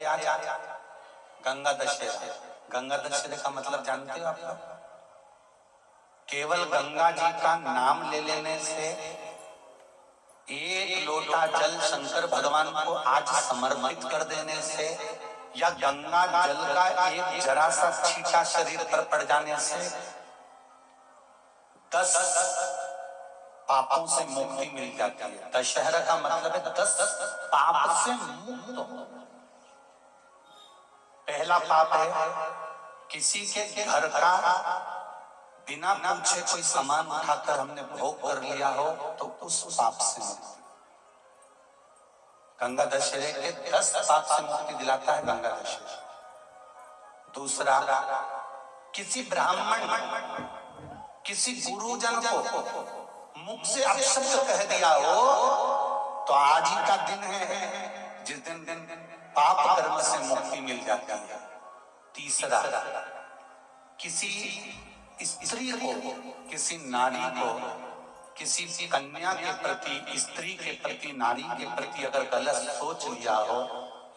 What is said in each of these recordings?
आज? गंगा दशहरा। गंगा दशहरे का मतलब जानते हो आप लोग? केवल गंगा जी का नाम ले लेने से, एक लोटा जल शंकर भगवान को आज समर्पित कर देने से, या गंगा जल का एक जरा सा छींटा शरीर पर पड़ जाने से 10 पापों से मुक्ति मिल जाती है। दशहरा का मतलब है 10 पाप से मुक्त हो। पहला पाप है किसी के घर का बिना पूछे कोई सामान उठाकर हमने भोग कर लिया हो, तो उस पाप से मुक्ति। गंगा दशहरे के 10 पाप से मुक्ति दिलाता है गंगा दशहरा। दूसरा, किसी ब्राह्मण किसी गुरुजन को मुख से अपशब्द कह दिया हो, तो आज ही का दिन है जिस दिन पाप कर्म से मुक्ति मिल जाती है। तीसरा, किसी स्त्री को, किसी नारी को, किसी कन्या के प्रति, स्त्री के प्रति, नारी के प्रति अगर गलत सोच लिया हो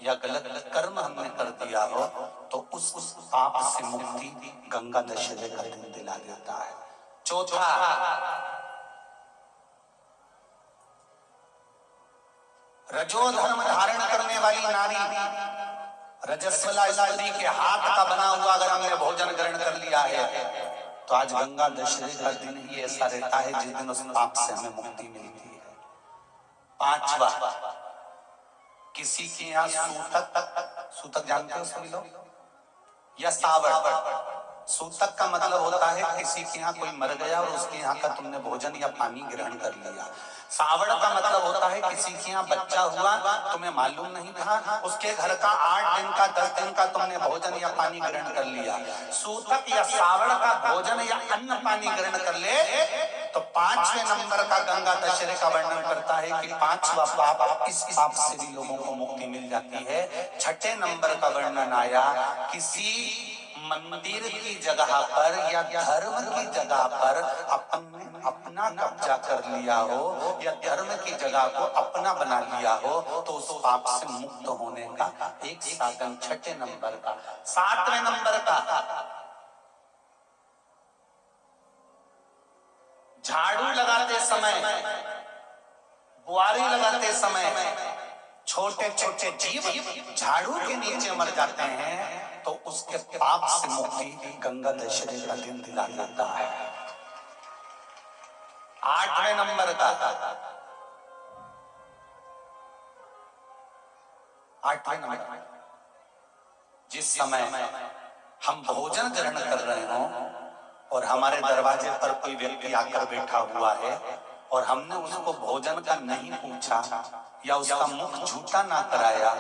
या गलत कर्म हमने कर दिया हो, तो उस पाप से मुक्ति गंगा दशहरे का दिन दिला देता है। चौथा, रजो धर्म धारण करने वाली नारी, रजस्वला स्त्री के हाथ का बना हुआ अगर हमने भोजन ग्रहण कर लिया है, तो आज गंगा दशहरे का दिन ही ऐसा रहता है जिस दिन उस पाप से हमें मुक्ति मिलती है। पांचवा, किसी के यहाँ सूतक जानते हो सभी लोग, या सावड़। सूतक का मतलब होता है किसी के यहाँ कोई मर गया और उसके यहाँ का तुमने भोजन या पानी ग्रहण कर लिया। सावड़ का मतलब होता है किसी के यहाँ बच्चा हुआ, तुम्हें मालूम नहीं था, उसके घर का 8 दिन का 10 दिन का तुमने भोजन या पानी ग्रहण कर लिया। सूतक या सावड़ का भोजन या अन्न पानी ग्रहण कर ले, तो 5वें नंबर का गंगा दशहरे का वर्णन करता है कि 5वां पाप, इस पाप से भी लोगों को मुक्ति मिल जाती है। 6ठे नंबर का वर्णन आया, किसी मंदिर की जगह पर या धर्म की जगह पर अपना कब्जा कर लिया हो, या धर्म की जगह को अपना बना लिया हो, तो उस पाप से मुक्त होने का एक साधन 6ठे नंबर का। 7वें नंबर का, झाड़ू लगाते समय, बुआरी लगाते समय छोटे छोटे जीव झाड़ू के नीचे मर जाते हैं, तो उसके पाप से मुक्ति गंगा दशहरे का दिन दिला देता है। 8वें नंबर का, 8वें नंबर, जिस समय हम भोजन ग्रहण कर रहे हो और हमारे दरवाजे पर कोई व्यक्ति आकर बैठा हुआ है और हमने उसको भोजन का नहीं पूछा या उसका मुख झूठा ना कराया,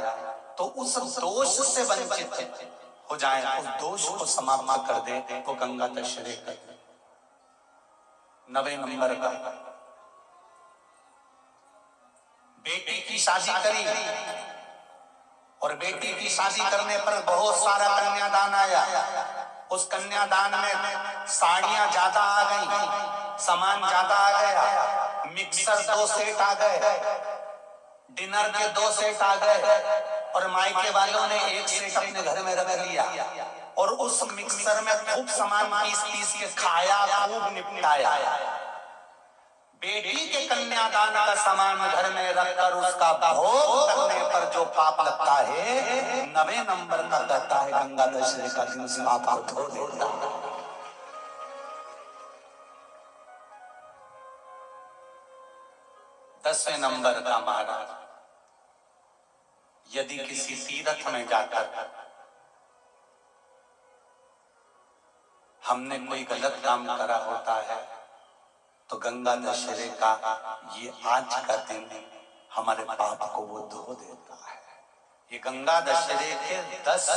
तो उस दोष से वंचित हो जाए, उस दोष को समाप्त कर दे, वो गंगा दशहरे का। 9वें नंबर का, बेटी की शादी करी और बेटी की शादी करने पर बहुत सारा कन्यादान आया। उस कन्यादान में साड़ियां ज्यादा आ गई, सामान ज्यादा आ गया, मिक्सर 2 सेट आ गए, डिनर के 2 सेट आ गए, और मायके वालों ने 1 सेट अपने घर में रख लिया और उस मिक्सर में खूब सामान पीस के खाया, खूब निपटाया। बेटी के कन्यादान का सामान घर में रखकर उसका भोग करने पर जो पाप लगता है, 9वें नंबर का कहता है गंगा दशहरे का दिन उस पाप को धो देता है। 10वें नंबर का महाराज, यदि किसी तीर्थ में जाकर हमने कोई गलत काम करा होता है, तो गंगा दशहरे का ये आज का दिन हमारे पाप को वो धो देता है। ये गंगा दशहरे के 10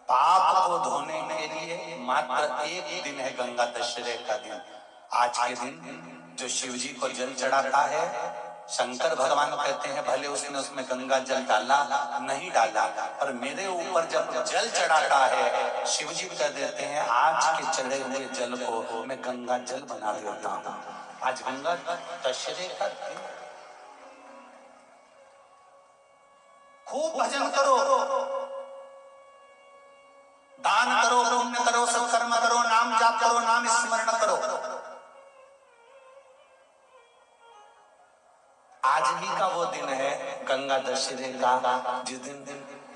पाप को धोने के लिए मात्र एक दिन है गंगा दशहरे का दिन। आज के दिन जो शिव जी को जल चढ़ाता है, शंकर भगवान कहते हैं भले उसने उसमें गंगा जल डाला नहीं डाला, पर मेरे ऊपर जब जल चढ़ाता है, शिव जी कह देते हैं आज के चढ़े हुए जल को मैं गंगा जल बना देता हूँ। आज गंगा दशहरे का दिन, खूब भजन करो, दशहरे का जिस दिन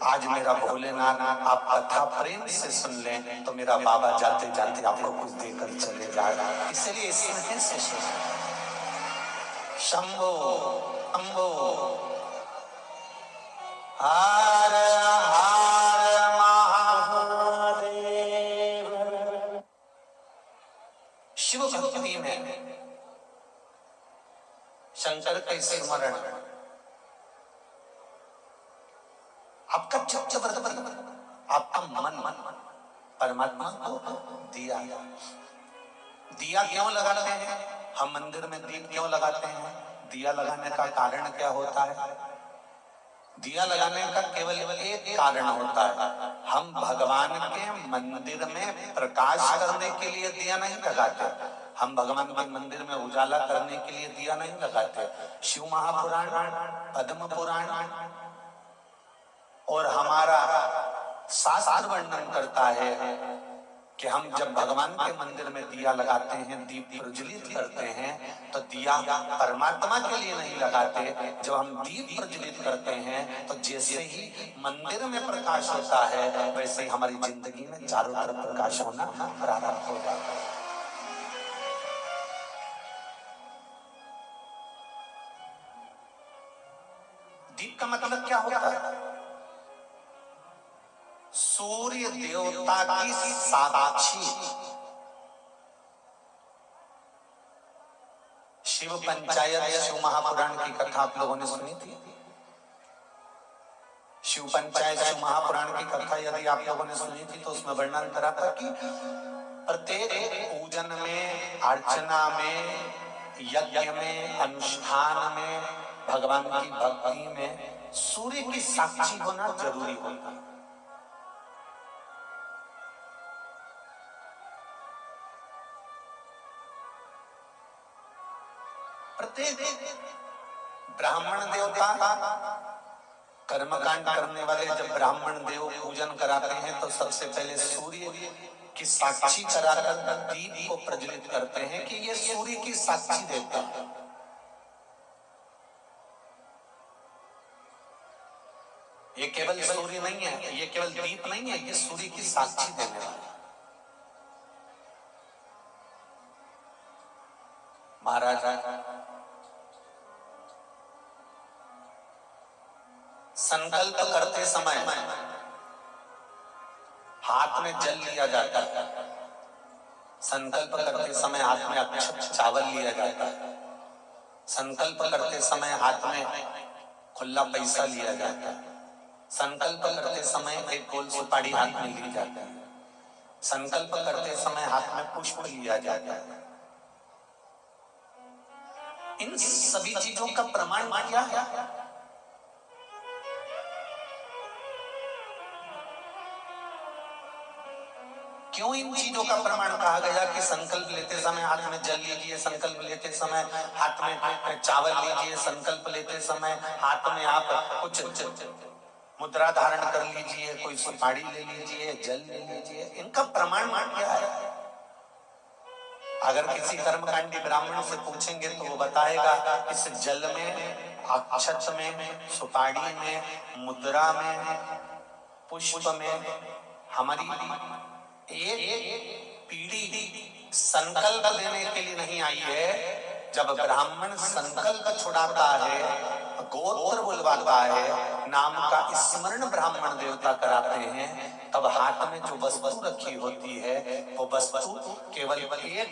आज मेरा भोलेनाथ आप कथा प्रेम से सुन लें तो मेरा बाबा जाते जाते आपको कुछ देकर चले जाएगा। इसलिए स्नेह से शंभो शंभो हर हर महादेव। शिव भक्ति में शंकर के स्मरण आपका चित्त आपका मन परमात्मा को दिया क्यों लगाते हैं? हम मंदिर में दीप क्यों लगाते हैं? दिया लगाने का कारण क्या होता है? दिया लगाने का केवल एक कारण होता है, हम भगवान के मंदिर में प्रकाश करने के लिए दिया नहीं लगाते, हम भगवान के मंदिर में उजाला करने के लिए दिया नहीं लगाते। शिव महापुराण, पद्म पुराण और हमारा शास्त्र वर्णन करता है कि हम जब भगवान के मंदिर में दिया लगाते हैं, दीप प्रज्वलित करते हैं, तो दिया परमात्मा के लिए नहीं लगाते। जब हम दीप प्रज्वलित करते हैं तो जैसे ही मंदिर में प्रकाश होता है वैसे ही हमारी जिंदगी में चारों तरफ प्रकाश होना प्रारंभ हो जाता है। दीप का मतलब क्या होता है? सूर्य देवता की साक्षी। शिव पंचायत, शिव महापुराण की कथा आप लोगों ने सुनी थी। शिव पंचायत, शिव महापुराण की कथा यदि आप लोगों ने सुनी थी तो उसमें वर्णन करा था कि प्रत्येक पूजन में, अर्चना में, यज्ञ में, अनुष्ठान में, भगवान की भक्ति में सूर्य की साक्षी होना जरूरी होता है। प्रत्येक ब्राह्मण देवता कर्मकांड करने वाले जब ब्राह्मण देव पूजन कराते हैं तो सबसे पहले सूर्य की साक्षी कराकर दीप को प्रज्वलित करते हैं कि ये सूर्य की साक्षी देता है। ये केवल सूर्य नहीं है, ये केवल दीप नहीं है, ये सूर्य की साक्षी देने वाला। महाराज संकल्प करते समय हाथ में जल लिया जाता है, संकल्प करते समय हाथ में अक्षत चावल लिया जाता है, संकल्प करते समय हाथ में खुला पैसा लिया जाता है, संकल्प करते समय एक गोल सुपारी हाथ में ली जाती है, संकल्प करते समय हाथ में पुष्प लिया जाता है। इन सभी चीजों का प्रमाण क्या है? क्यों इन चीजों का प्रमाण कहा गया कि संकल्प लेते समय हाथ में जल लीजिए, संकल्प लेते समय हाथ में चावल लीजिए, संकल्प लेते समय हाथ में आप कुछ मुद्रा धारण कर लीजिए, कोई सुपारी ले लीजिए, जल ले लीजिए? इनका प्रमाण क्या है? अगर किसी कर्मकांडी ब्राह्मण से पूछेंगे तो वो बताएगा इस जल में, अक्षत में, सुपारी में, मुद्रा में, पुष्प में हमारी एक पीढ़ी संकल्प लेने के लिए नहीं आई है। जब ब्राह्मण संकल्प छुड़ाता है, गोत्र बुलवाता है, नाम का स्मरण ब्राह्मण देवता कराते हैं, तब हाथ में जो वस्तु रखी होती है वो वस्तु केवल एक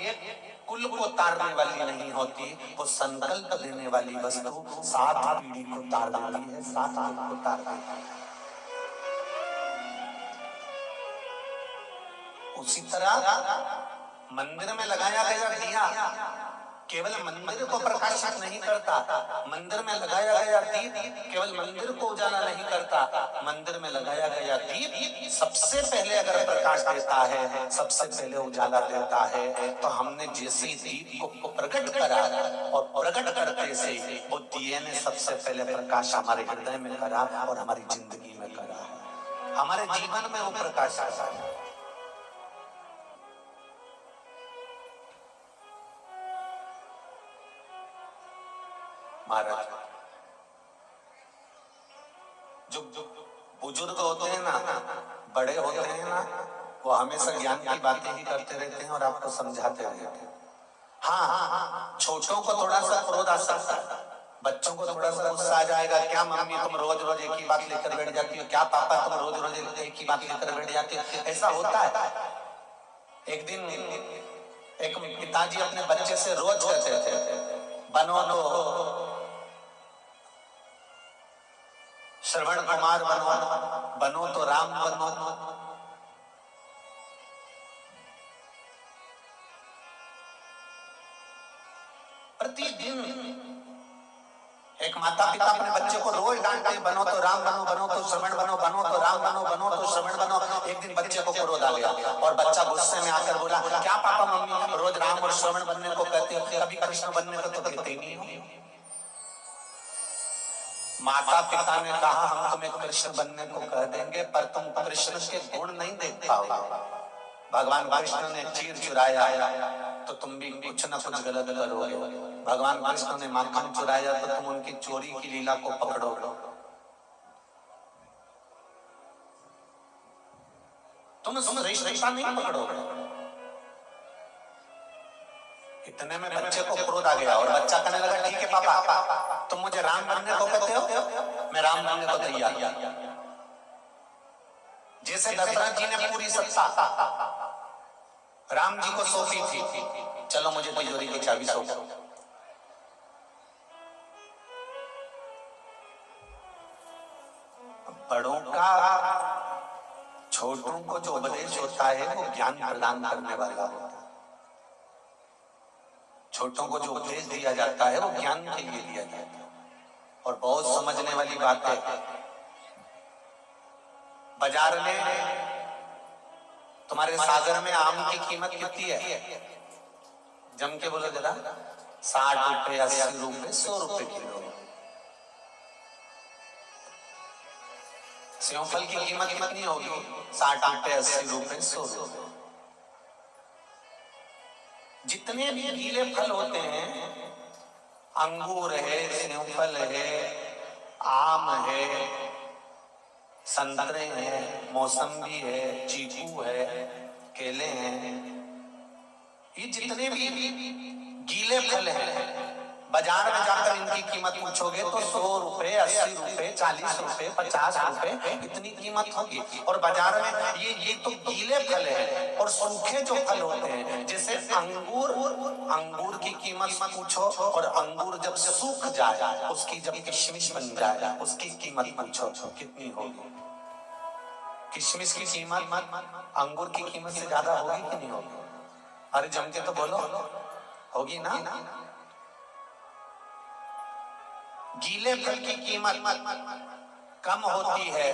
कुल को तारने वाली नहीं होती, वो संकल्प देने वाली वस्तु 7 पीढ़ी को तार देती है, 7 कुल को तार देती है। उसी तरह मंदिर में लगाया गया दिया केवल मंदिर को प्रकाशित नहीं करता, मंदिर में लगाया गया दीप केवल मंदिर को उजाला नहीं करता, मंदिर में लगाया गया दीप सबसे पहले अगर प्रकाश देता है, सबसे पहले उजाला देता है, तो हमने जैसे दीप को प्रकट करा और प्रकट करते से वो दिए ने सबसे पहले प्रकाश हमारे हृदय में करा और हमारी जिंदगी में करा, हमारे जीवन में वो प्रकाश आता है। महाराज जो बुजुर्ग होते हैं ना, बड़े होते हैं ना, वो हमेशा ज्ञान की बातें ही करते रहते हैं और आपको समझाते रहते हैं। हाँ, छोटों को थोड़ा सा क्रोध आ सकता है, बच्चों को थोड़ा सा गुस्सा आ जाएगा, क्या मम्मी तुम रोज रोज एक ही बात लेकर बैठ जाती हो, क्या पापा तुम रोज रोज एक ही बात लेकर बैठ जाती हो, ऐसा होता है। एक दिन एक पिताजी अपने बच्चे से रोज कहते थे, बनो तो श्रवण कुमार बनो, बनो तो राम बनो। प्रतिदिन एक माता पिता अपने बच्चे को रोज डांटते, बनो तो राम बनो, बनो तो श्रवण बनो, बनो तो राम बनो, बनो तो श्रवण बनो। एक दिन बच्चे को क्रोध आ गया और बच्चा गुस्से में आकर बोला, क्या पापा मम्मी रोज राम और श्रवण बनने को कहते हो, कभी कृष्ण बनने को तो कहते ही नहीं हो। माता पिता ने कहा, हम तुम्हें कृष्ण बनने को कह देंगे, पर तुम कृष्ण के गुण नहीं देख पाओगे। भगवान कृष्ण ने चीर चुराया तो तुम भी कुछ न कुछ गलत करोगे। भगवान कृष्ण ने माखन चुराया तो तुम उनकी चोरी की लीला को पकड़ोगे। तुम रिश्ता नहीं पकड़ोगे। इतने में बच्चे को क्रोध आ गया और बच्चा कहने लगा, ठीक है पापा, तुम मुझे राम बनने को कहते हो, मैं राम बनने को तैयार। जैसे दशरथ जी ने पूरी सत्ता राम जी को सौंपी थी, चलो मुझे तिजोरी की चाबी सौंपो। बड़ों का छोटों को जो उपदेश होता है वो ज्ञान प्रदान करने वाला होता है। छोटों को जो उपदेश दिया जाता है वो ज्ञान के लिए दिया जाता है। और बहुत समझने वाली बात है, बाजार में तुम्हारे सागर में आम की कीमत कितनी है? जम के बोलो जरा। 60 रुपए, 80 रुपए, 100 रुपए किलो। सेव फल की कीमत कितनी होगी? 60 रुपए, 80 रुपए, 100 रुपए। जितने भी गीले फल होते हैं, अंगूर है, सेव फल है, आम है, संतरे हैं, मौसम्बी है, चीकू है, केले हैं, ये जितने भी गीले फल हैं, बाजार में जाकर इनकी कीमत पूछोगे तो 100 रुपए, 80 रुपए, 40 रुपए, 50 रुपए इतनी कीमत होगी। और बाजार में ये तो गीले फल है। और सूखे जो फल होते हैं, जैसे अंगूर की कीमत पूछो और अंगूर जब सूख जाए, उसकी जब किशमिश बन जाए, उसकी कीमत पूछो कितनी होगी? किशमिश की कीमत अंगूर की कीमत से ज्यादा होगी कि नहीं होगी? अरे जम के तो बोलो, होगी ना? गीले फल की कीमत कम होती है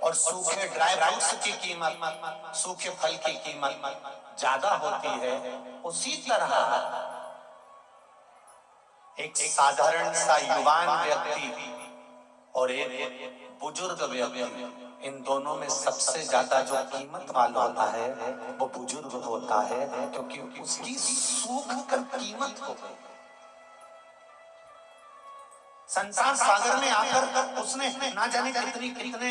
और सूखे ड्राई फ्रूट्स की कीमत, सूखे फल की कीमत ज्यादा होती है। उसी तरह एक साधारण सा युवान व्यक्ति और एक बुजुर्ग व्यक्ति, इन दोनों में सबसे ज्यादा जो कीमत वाला होता है वो बुजुर्ग होता है, क्योंकि उसकी सूख कर कीमत हो गई। संसार सागर में आकर उसने ना जाने कितने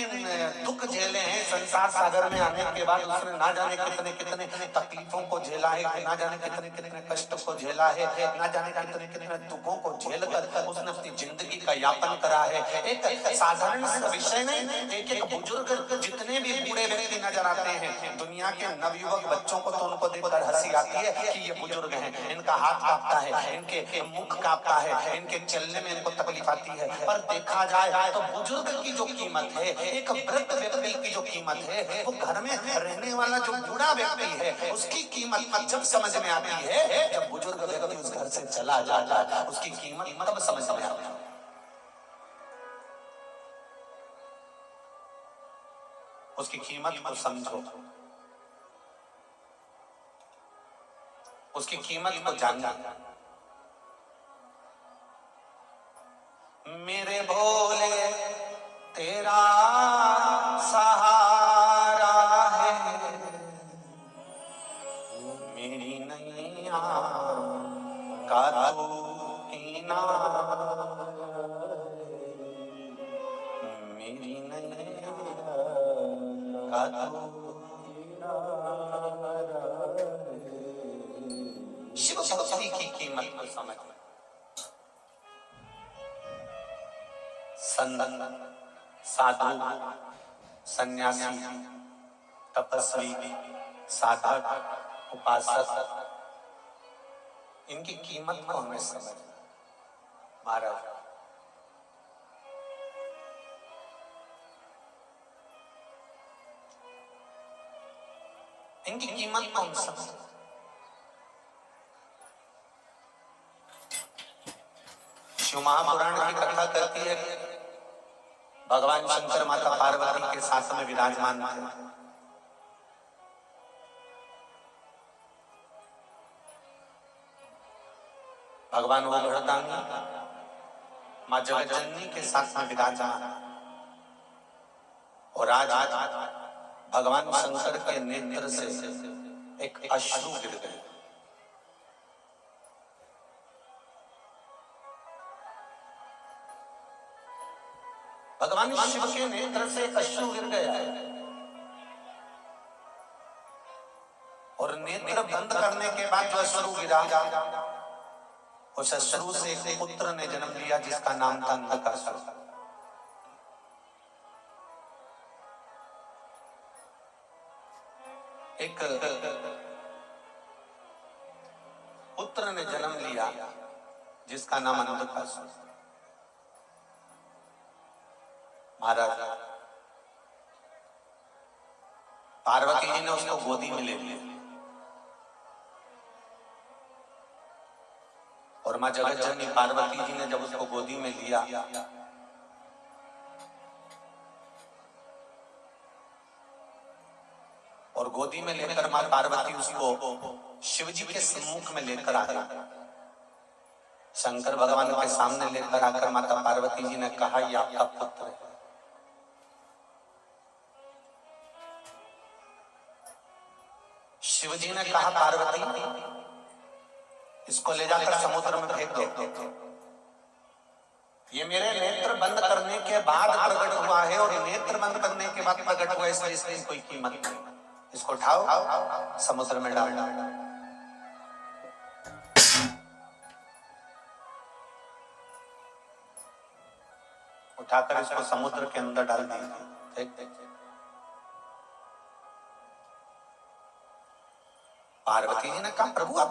दुख झेले हैं। संसार सागर में आने के बाद उसने ना जाने कितने तकलीफों को झेला है, ना जाने कितने कष्ट को झेला है, ना जाने कितने दुखों को झेल कर उसने अपनी जिंदगी का यापन करा है। एक साधारण सा विषय नहीं, एक बुजुर्ग, जितने भी बूढ़े व्यक्ति नजर आते हैं दुनिया के नवयुवक बच्चों को, तो उनको देखकर हंसी आती है कि ये बुजुर्ग हैं, इनका हाथ कांपता है, इनके मुख कांपता है, इनके चलने में इनको तकलीफ आती है। पर देखा जाए तो बुजुर्ग की जो कीमत है, एक वृद्ध व्यक्ति की जो कीमत है, वो घर में रहने वाला जो बूढ़ा व्यक्ति है उसकी कीमत जब समझ में आती है, जब बुजुर्ग व्यक्ति उस घर से चला जाता है, उसकी कीमत तब समझ में आती है। उसकी कीमत को समझो, उसकी कीमत को जानना। मेरे भोले तेरा सहारा है, मेरी नैया का तू किनारा, मेरी शिव भक्ति की कीमत को समझ। संत, साधु, सन्यासी, तपस्वी, साधक, उपासक, इनकी कीमत को हमें समझना। महाराज इनकी कीमत को हम समझ। शिव महापुराण की कथा करती है कि भगवान शंकर माता पार्वती के साथ में विराजमान थे। भगवान वो घड़दानी माँ जगज्जननी के साथ में विराजमान, और आज भगवान शंकर के नेत्र से एक अश्रु गिर गए। भगवान शिव के नेत्र से एक अश्रु गिर गया और नेत्र बंद करने के बाद जो अश्रु गिरा, उस अश्रु से एक पुत्र ने जन्म लिया जिसका नाम था नरकासुर। एक पुत्र ने जन्म लिया जिसका नाम नरकासुर। महाराज पार्वती जी ने उसको गोदी में ले लिया और माँ जगज्जननी पार्वती जी ने जब उसको गोदी में लिया और गोदी में लेकर माँ पार्वती उसको शिव जी के सम्मुख में लेकर आ गई। शंकर भगवान के सामने लेकर आकर माता पार्वती जी ने कहा, ये आपका पुत्र है। शिव जी ने कहा, पार्वती इसको ले जाकर समुद्र में फेंक दो। ये मेरे नेत्र बंद करने के बाद प्रकट हुआ है और नेत्र बंद करने के बाद प्रकट हुआ, इसलिए इसकी कोई कीमत नहीं। इसको उठाओ, समुद्र में डाल दो। उठाकर इसको समुद्र के अंदर डाल दीजिए। पार्वती जी ने कहा, प्रभु आप